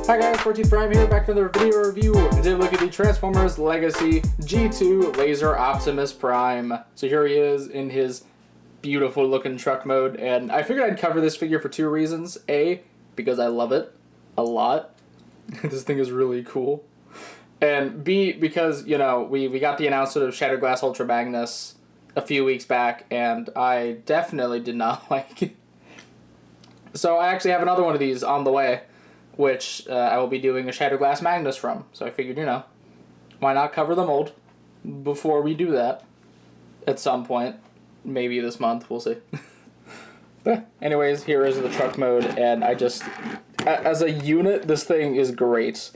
Hi guys, 14th Prime here, back to another video review. Today we look at the Transformers Legacy G2 Laser Optimus Prime. So here he is in his beautiful looking truck mode, and I figured I'd cover this figure for two reasons. A, because I love it a lot. This thing is really cool. And B, because, you know, we got the announcement of Shattered Glass Ultra Magnus a few weeks back, and I definitely did not like it. So I actually have another one of these on the way, which I will be doing a Shattered Glass Magnus from. So I figured, you know, why not cover the mold before we do that at some point. Maybe this month, we'll see. But anyways, here is the truck mode, and I just, as a unit, this thing is great.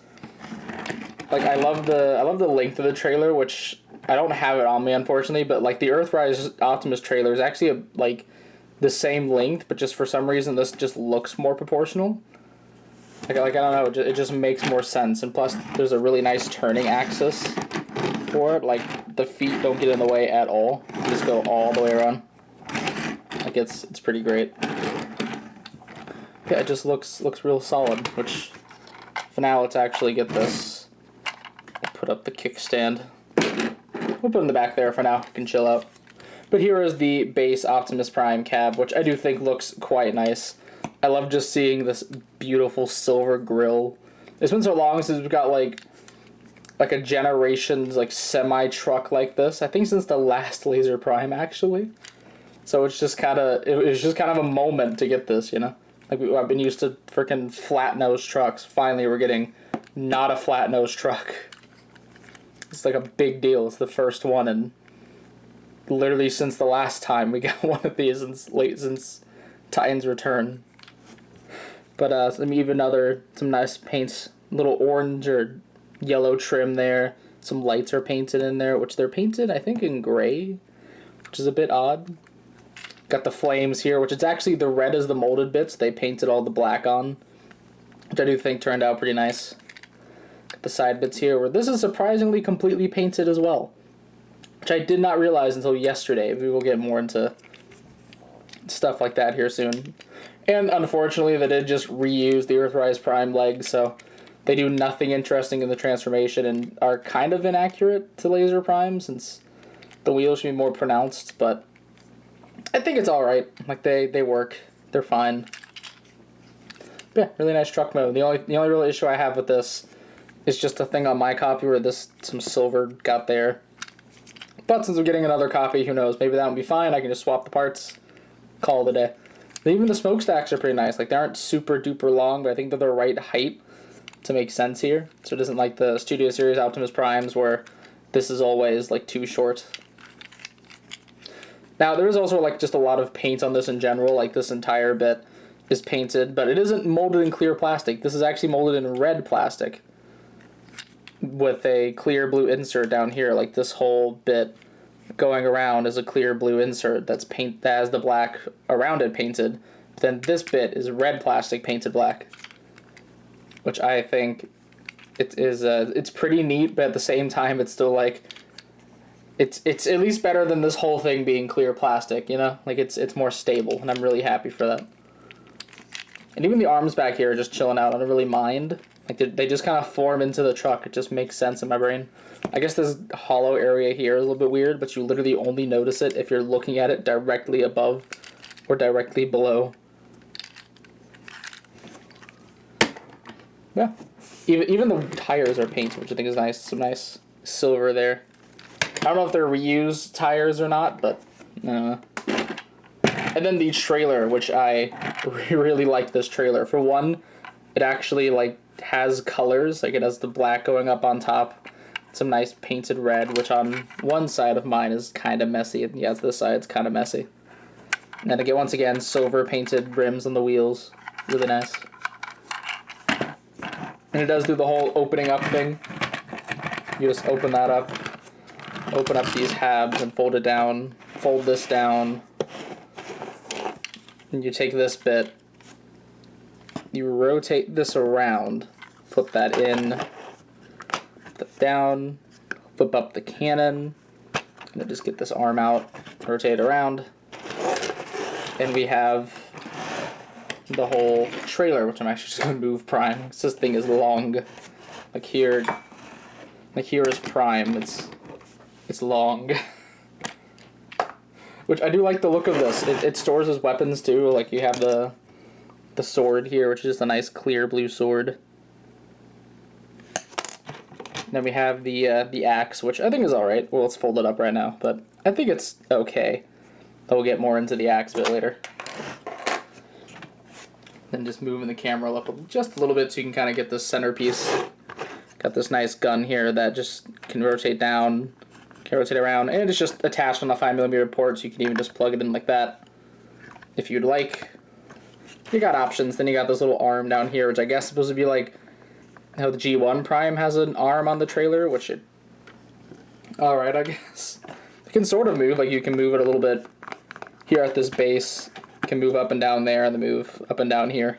Like, I love the length of the trailer, which I don't have it on me, unfortunately, but like the Earthrise Optimus trailer is actually like the same length, but just for some reason this just looks more proportional. Like I don't know, it just makes more sense, and plus there's a really nice turning axis for it. Like, the feet don't get in the way at all. You just go all the way around. Like, it's pretty great. Yeah, it just looks real solid, which for now let's actually get this. I'll put up the kickstand. We'll put it in the back there for now, you can chill out. But here is the base Optimus Prime cab, which I do think looks quite nice. I love just seeing this beautiful silver grille. It's been so long since we've got like a generations like semi-truck like this. I think since the last Laser Prime, actually. So it's just kind of, it was just kind of a moment to get this, you know? Like, I've been used to freaking flat-nosed trucks. Finally, we're getting not a flat-nosed truck. It's like a big deal. It's the first one, and literally since the last time we got one of these, since Titan's Return. But some nice paints, little orange or yellow trim there. Some lights are painted in there, which they're painted, I think, in gray, which is a bit odd. Got the flames here, which it's actually the red is the molded bits. They painted all the black on, which I do think turned out pretty nice. Got the side bits here, where this is surprisingly completely painted as well, which I did not realize until yesterday. We will get more into stuff like that here soon. And unfortunately, they did just reuse the Earthrise Prime legs, so they do nothing interesting in the transformation and are kind of inaccurate to Laser Prime, since the wheels should be more pronounced, but I think it's alright. Like, they work. They're fine. But yeah, really nice truck mode. The only real issue I have with this is just a thing on my copy where some silver got there. But since we're getting another copy, who knows? Maybe that would be fine. I can just swap the parts, call it a day. And even the smokestacks are pretty nice. Like, they aren't super duper long, but I think they're the right height to make sense here. So it isn't like the Studio Series Optimus Primes where this is always like too short. Now, there is also like just a lot of paint on this in general. Like, this entire bit is painted, but it isn't molded in clear plastic. This is actually molded in red plastic with a clear blue insert down here. Like, this whole bit going around is a clear blue insert that has the black around it painted. Then this bit is red plastic painted black, which I think it's pretty neat, but at the same time it's still like it's at least better than this whole thing being clear plastic, you know? Like, it's more stable, and I'm really happy for that. And even the arms back here are just chilling out. I don't really mind. Like, they just kind of form into the truck. It just makes sense in my brain. I guess this hollow area here is a little bit weird, but you literally only notice it if you're looking at it directly above or directly below. Yeah. Even the tires are painted, which I think is nice. Some nice silver there. I don't know if they're reused tires or not, but I don't know. And then the trailer, which I really like this trailer. For one, it actually like has colors. Like, it has the black going up on top, some nice painted red, which on one side of mine is kind of messy, and yeah, this side it's kind of messy. And then again, once again, silver painted rims on the wheels, really nice. And it does do the whole opening up thing. You just open that up, open up these halves and fold it down, fold this down, and you take this bit, you rotate this around, flip that in, flip down, flip up the cannon, and then just get this arm out, rotate it around, and we have the whole trailer, which I'm actually just going to move prime, because this thing is long. Like here is prime, it's long. Which I do like the look of this. It stores his weapons too, like you have the sword here, which is just a nice clear blue sword. Then we have the axe, which I think is alright. Well, let's fold it up right now, but I think it's okay. We'll get more into the axe a bit later. Then just moving the camera up just a little bit so you can kind of get this centerpiece. Got this nice gun here that just can rotate down, can rotate around, and it's just attached on the 5mm port, so you can even just plug it in like that if you'd like. You got options. Then you got this little arm down here, which I guess is supposed to be like how the G1 Prime has an arm on the trailer, which it... Alright, I guess. It can sort of move, like you can move it a little bit here at this base. You can move up and down there, and then move up and down here.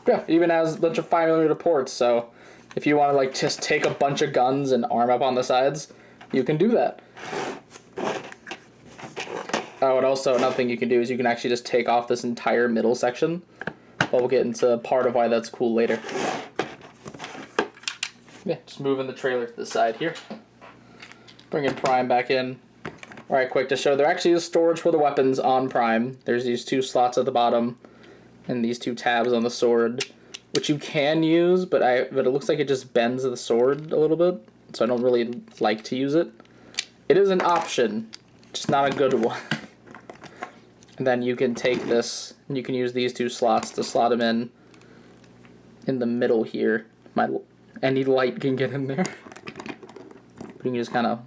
Yeah, even has a bunch of 5mm ports, so if you want to like just take a bunch of guns and arm up on the sides, you can do that. Oh, and also another thing you can do is you can actually just take off this entire middle section. But we'll get into part of why that's cool later. Yeah, just moving the trailer to the side here. Bringing Prime back in. Alright, quick to show, there actually is storage for the weapons on Prime. There's these two slots at the bottom, and these two tabs on the sword, which you can use, but it looks like it just bends the sword a little bit, so I don't really like to use it. It is an option, just not a good one. And then you can take this, and you can use these two slots to slot them in the middle here. Any light can get in there. You can just kind of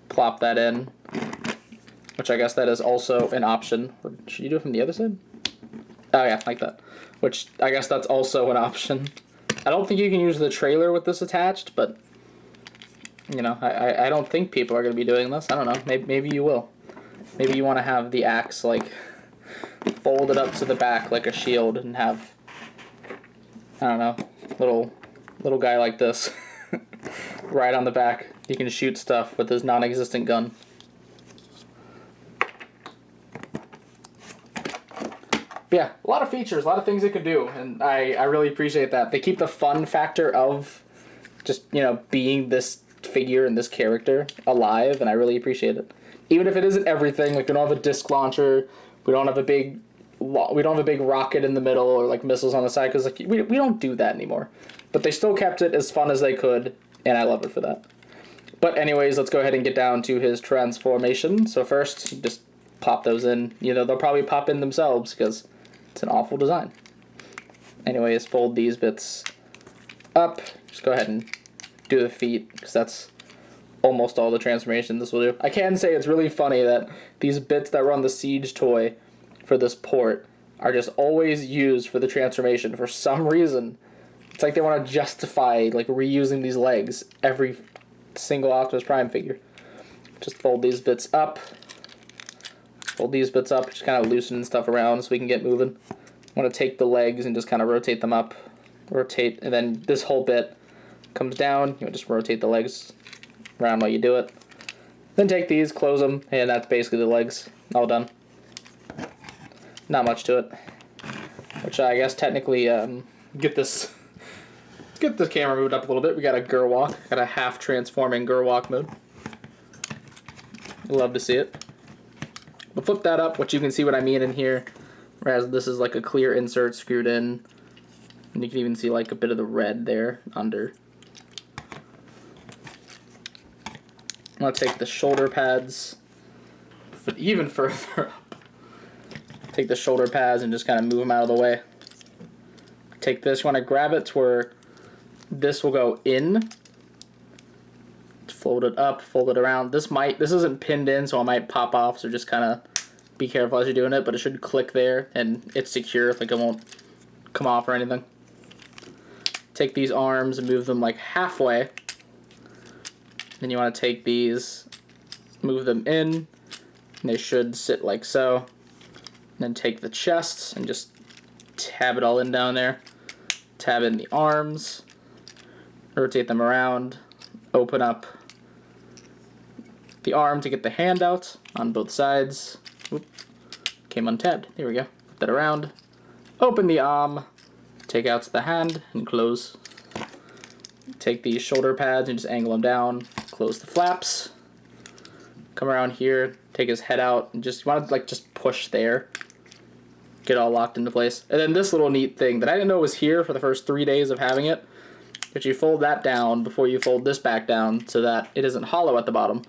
plop that in, which I guess that is also an option. Or should you do it from the other side? Oh yeah, like that. Which I guess that's also an option. I don't think you can use the trailer with this attached, but you know, I don't think people are going to be doing this. I don't know. Maybe you will. Maybe you want to have the axe like folded up to the back like a shield and have, I don't know, little guy like this right on the back. You can shoot stuff with his non-existent gun. But yeah, a lot of features, a lot of things it can do, and I really appreciate that. They keep the fun factor of just, you know, being this figure and this character alive, and I really appreciate it. Even if it isn't everything, like we don't have a disc launcher, we don't have a big rocket in the middle or like missiles on the side, because like we don't do that anymore. But they still kept it as fun as they could, and I love it for that. But anyways, let's go ahead and get down to his transformation. So first, just pop those in. You know, they'll probably pop in themselves because it's an awful design. Anyways, fold these bits up. Just go ahead and do the feet, because that's almost all the transformation this will do. I can say it's really funny that these bits that were on the Siege toy for this port are just always used for the transformation for some reason. It's like they want to justify like reusing these legs every single Optimus Prime figure. Just fold these bits up. Fold these bits up, just kind of loosening stuff around so we can get moving. I want to take the legs and just kind of rotate them up. Rotate, and then this whole bit comes down. You know, just rotate the legs around while you do it. Then take these, close them, and that's basically the legs all done. Not much to it. Which I guess technically, get this camera moved up a little bit. We got a Gerwalk, got a half transforming Gerwalk mode. Love to see it. But flip that up, which you can see what I mean in here. Whereas this is like a clear insert screwed in. And you can even see like a bit of the red there under. I'm going to take the shoulder pads even further up. Take the shoulder pads and just kind of move them out of the way. Take this, you want to grab it to where this will go in. Fold it up, fold it around. This isn't pinned in, so it might pop off, so just kind of be careful as you're doing it, but it should click there and it's secure, like it won't come off or anything. Take these arms and move them like halfway. Then you want to take these, move them in, and they should sit like so. And then take the chest and just tab it all in down there. Tab in the arms, rotate them around, open up the arm to get the hand out on both sides. Oop. came untabbed. There we go. Put that around. Open the arm. Take out the hand and close. Take these shoulder pads and just angle them down. Close the flaps. Come around here. Take his head out and just, you want to like just push there. Get all locked into place. And then this little neat thing that I didn't know was here for the first 3 days of having it. But you fold that down before you fold this back down so that it isn't hollow at the bottom.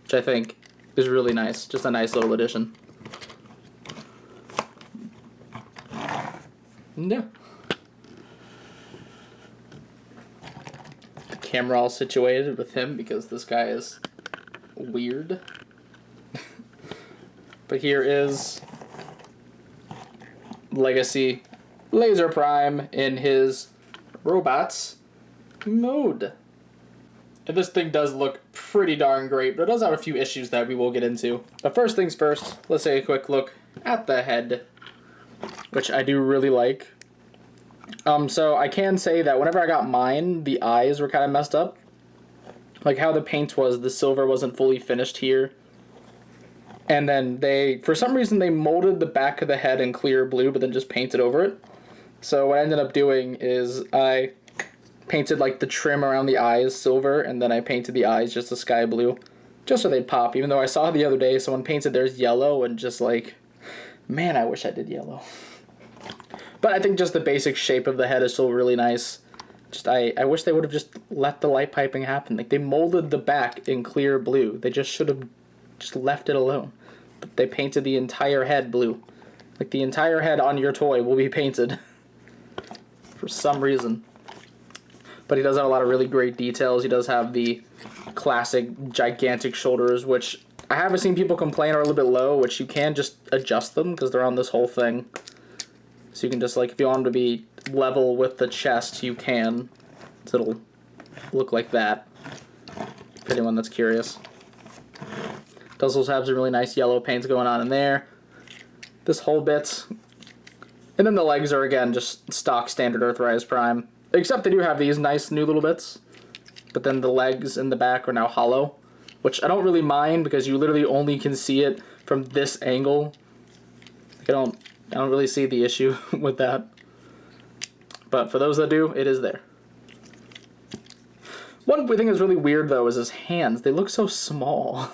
Which I think is really nice. Just a nice little addition. Yeah. The camera all situated with him because this guy is weird. But here is Legacy Laser Prime in his robots mode. And this thing does look pretty darn great, but it does have a few issues that we will get into. But first things first, let's take a quick look at the head, which I do really like. So I can say that whenever I got mine, the eyes were kind of messed up. Like how the paint was, the silver wasn't fully finished here. And then for some reason, they molded the back of the head in clear blue, but then just painted over it. So what I ended up doing is I painted like the trim around the eyes silver, and then I painted the eyes just a sky blue, just so they'd pop, even though I saw the other day someone painted theirs yellow, and just like, man, I wish I did yellow. But I think just the basic shape of the head is still really nice. Just I wish they would have just let the light piping happen. Like, they molded the back in clear blue. They just should have just left it alone. But they painted the entire head blue. Like, the entire head on your toy will be painted. For some reason. But he does have a lot of really great details. He does have the classic gigantic shoulders, which I haven't seen people complain are a little bit low, which you can just adjust them because they're on this whole thing. So you can just, like, if you want them to be level with the chest, you can. So it'll look like that, for anyone that's curious. Does also have some really nice yellow paints going on in there. This whole bit. And then the legs are, again, just stock standard Earthrise Prime. Except they do have these nice new little bits. But then the legs in the back are now hollow, which I don't really mind because you literally only can see it from this angle. Like, I don't really see the issue with that. But for those that do, it is there. One thing that's really weird, though, is his hands. They look so small.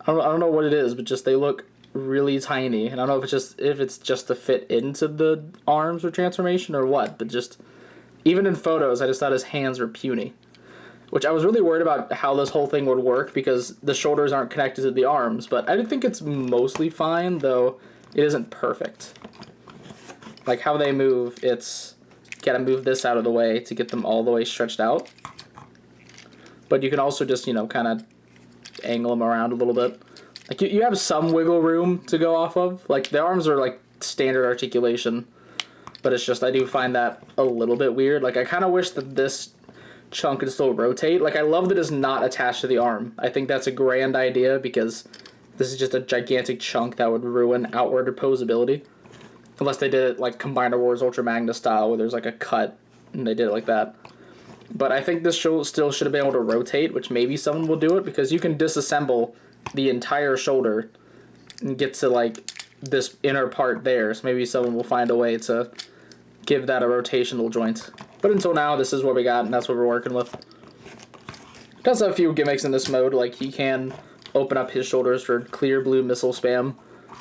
I don't know what it is, but just they look really tiny. And I don't know if it's just to fit into the arms with transformation or what. But just, even in photos, I just thought his hands were puny. Which I was really worried about how this whole thing would work because the shoulders aren't connected to the arms. But I think it's mostly fine, though it isn't perfect. Like how they move, it's gotta move this out of the way to get them all the way stretched out. But you can also just, you know, kind of angle them around a little bit. Like you have some wiggle room to go off of. Like the arms are like standard articulation, but it's just I do find that a little bit weird. Like I kind of wish that this chunk could still rotate. Like I love that it's not attached to the arm. I think that's a grand idea because this is just a gigantic chunk that would ruin outward opposability. Unless they did it like Combiner Wars Ultra Magna style where there's like a cut and they did it like that. But I think this still should have been able to rotate, which maybe someone will do it because you can disassemble the entire shoulder and get to like this inner part there. So maybe someone will find a way to give that a rotational joint. But until now, this is what we got and that's what we're working with. It does have a few gimmicks in this mode, like he can open up his shoulders for clear blue missile spam.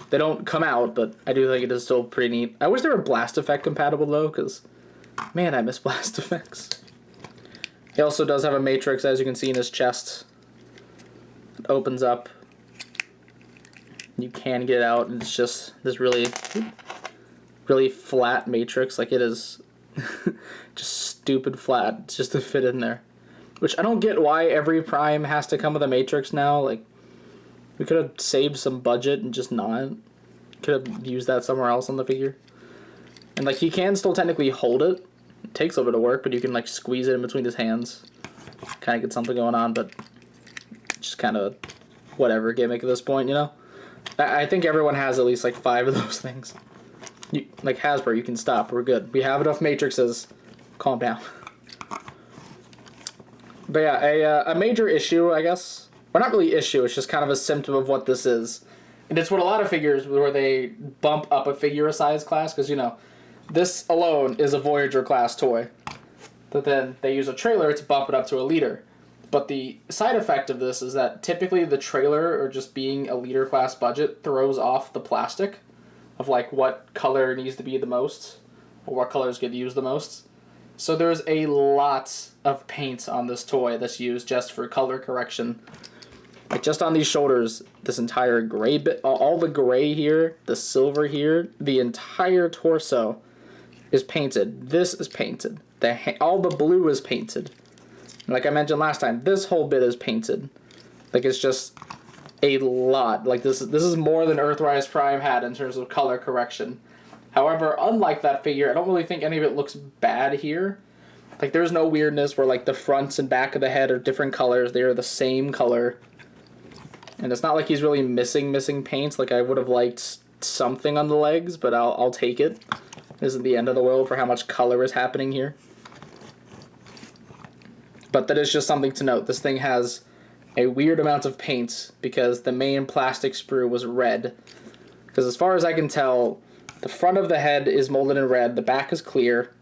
They don't come out, but I do think it is still pretty neat. I wish they were blast effect compatible though, because man, I miss blast effects. He also does have a matrix, as you can see in his chest. It opens up. You can get it out, and it's just this really flat matrix. Like it is just stupid flat, just to fit in there. Which I don't get why every Prime has to come with a matrix now. Like, we could have saved some budget and just not. Could have used that somewhere else on the figure. And like, he can still technically hold it. It takes a little bit of work, but you can like squeeze it in between his hands. Kind of get something going on, but just kind of whatever gimmick at this point, you know? I think everyone has at least like 5 of those things. Like Hasbro, you can stop. We're good. We have enough matrices. Calm down. But yeah, a major issue, I guess. Well, not really issue, it's just kind of a symptom of what this is And it's what a lot of figures where they bump up a figure a size class, because, you know, this alone is a Voyager class toy. But then they use a trailer to bump it up to a liter. But the side effect of this is that typically the trailer, or just being a liter class budget, throws off the plastic of like what color needs to be the most, or what colors get used the most. So there's a lot of paint on this toy that's used just for color correction. Like just on these shoulders, this entire gray bit, all the gray here, the silver here, the entire torso is painted. This is painted. All the blue is painted. Like I mentioned last time, this whole bit is painted. Like it's just a lot. Like this is more than Earthrise Prime had in terms of color correction. However, unlike that figure, I don't really think any of it looks bad here. Like there's no weirdness where like the fronts and back of the head are different colors. They are the same color. And it's not like he's really missing paints. Like I would have liked something on the legs, but I'll take it. This isn't the end of the world for how much color is happening here. But that is just something to note. This thing has a weird amount of paint because the main plastic sprue was red. Because as far as I can tell, the front of the head is molded in red. The back is clear.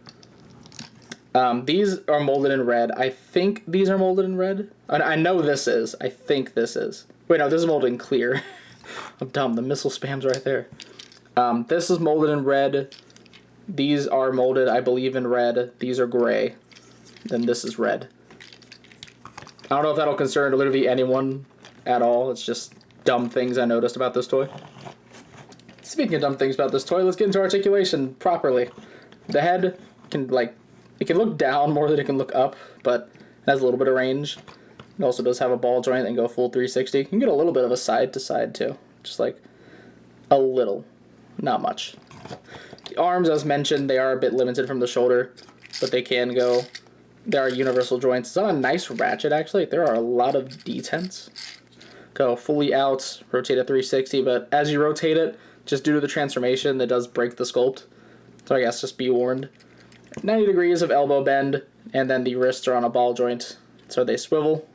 These are molded in red. I think these are molded in red. I know this is. I think this is. Wait, no, this is molded in clear. I'm dumb. The missile spam's right there. This is molded in red. These are molded, I believe, in red. These are gray. Then this is red. I don't know if that'll concern literally anyone at all. It's just dumb things I noticed about this toy. Speaking of dumb things about this toy, let's get into articulation properly. The head can, like, it can look down more than it can look up, but it has a little bit of range. It also does have a ball joint and go full 360. You can get a little bit of a side to side too. Just like a little. Not much. The arms, as mentioned, they are a bit limited from the shoulder, but they can go. There are universal joints. It's on a nice ratchet, actually. There are a lot of detents. Go fully out, rotate at 360, but as you rotate it, just due to the transformation, it does break the sculpt. So I guess just be warned. 90 degrees of elbow bend, and then the wrists are on a ball joint, so they swivel.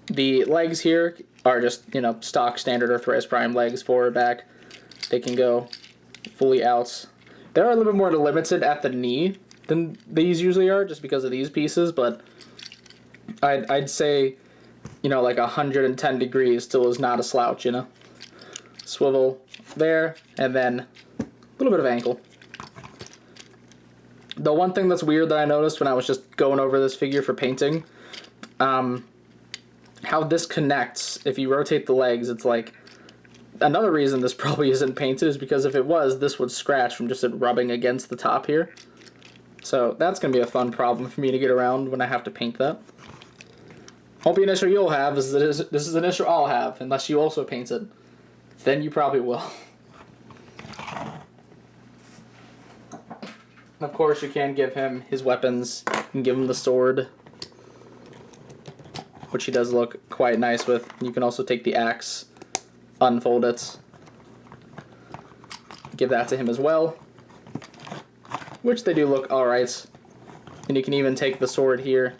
The legs here are just, you know, stock standard Earthrise Prime legs, forward, back. They can go fully out. They're a little bit more limited at the knee than these usually are, just because of these pieces, but I'd say, you know, like 110 degrees still is not a slouch, you know? Swivel there, and then a little bit of ankle. The one thing that's weird that I noticed when I was just going over this figure for painting, how this connects, if you rotate the legs, it's like, another reason this probably isn't painted is because if it was, this would scratch from just it rubbing against the top here. So that's going to be a fun problem for me to get around when I have to paint that. Won't be an issue you'll have, this is an issue I'll have, unless you also paint it. Then you probably will. Of course, you can give him his weapons. You can give him the sword, which he does look quite nice with. You can also take the axe, unfold it, give that to him as well, which they do look alright. And you can even take the sword here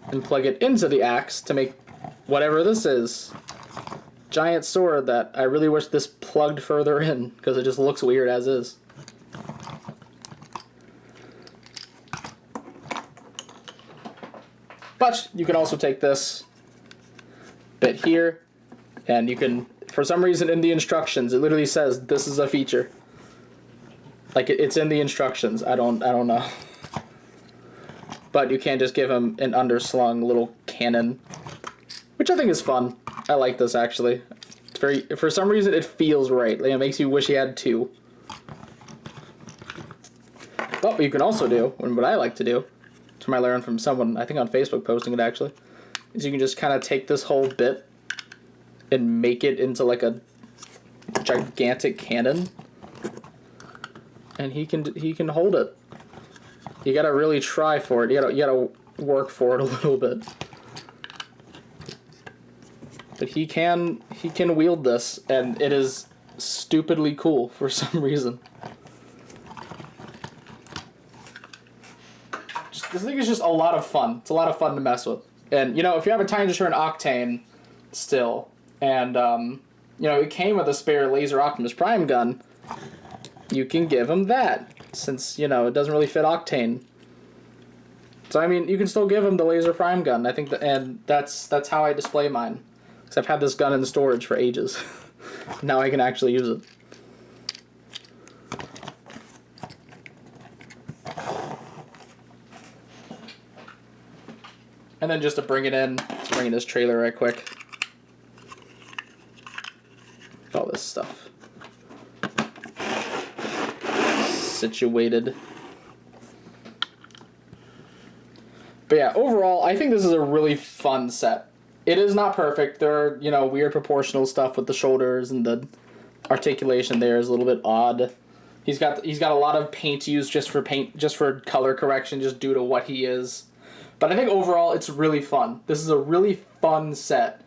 and plug it into the axe to make whatever this is. Giant sword that I really wish this plugged further in, because it just looks weird as is. But you can also take this bit here, and you can, for some reason in the instructions, it literally says this is a feature. Like it's in the instructions. I don't know. But you can just give him an underslung little cannon, which I think is fun. I like this actually. It's very, for some reason it feels right. Like, it makes you wish he had two. But what you can also do, and what I like to do, I learned from someone, I think on Facebook posting it actually, is you can just kind of take this whole bit and make it into like a gigantic cannon, and he can hold it. You gotta really try for it. You gotta work for it a little bit. But he can wield this, and it is stupidly cool for some reason. This thing is just a lot of fun. It's a lot of fun to mess with. And, you know, if you have a time to turn Octane, still. And, you know, it came with a spare laser Optimus Prime gun. You can give him that, since, you know, it doesn't really fit Octane. So, I mean, you can still give him the laser Prime gun. I think and that's how I display mine. Because I've had this gun in storage for ages. Now I can actually use it. And then just to bring it in, let's bring in this trailer right quick. All this stuff situated. But yeah, overall, I think this is a really fun set. It is not perfect. There are, you know, weird proportional stuff with the shoulders, and the articulation there is a little bit odd. He's got a lot of paint used just for color correction, just due to what he is. But I think overall, it's really fun. This is a really fun set.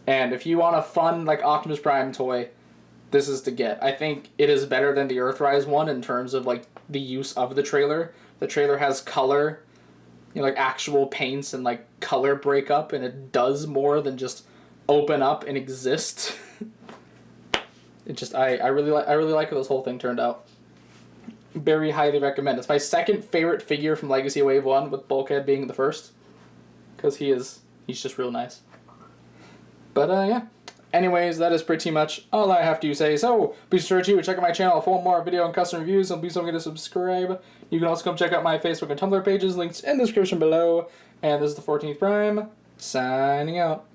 And if you want a fun, like, Optimus Prime toy, this is to get. I think it is better than the Earthrise one in terms of, like, the use of the trailer. The trailer has color, you know, like, actual paints and, like, color breakup, and it does more than just open up and exist. It just, I really like how this whole thing turned out. Very highly recommend. It's my second favorite figure from Legacy Wave 1, with Bulkhead being the first. Because he's just real nice. But, yeah. Anyways, that is pretty much all I have to say. So, be sure to check out my channel for more video and custom reviews, and please don't forget to subscribe. You can also come check out my Facebook and Tumblr pages, links in the description below. And this is the 14th Prime, signing out.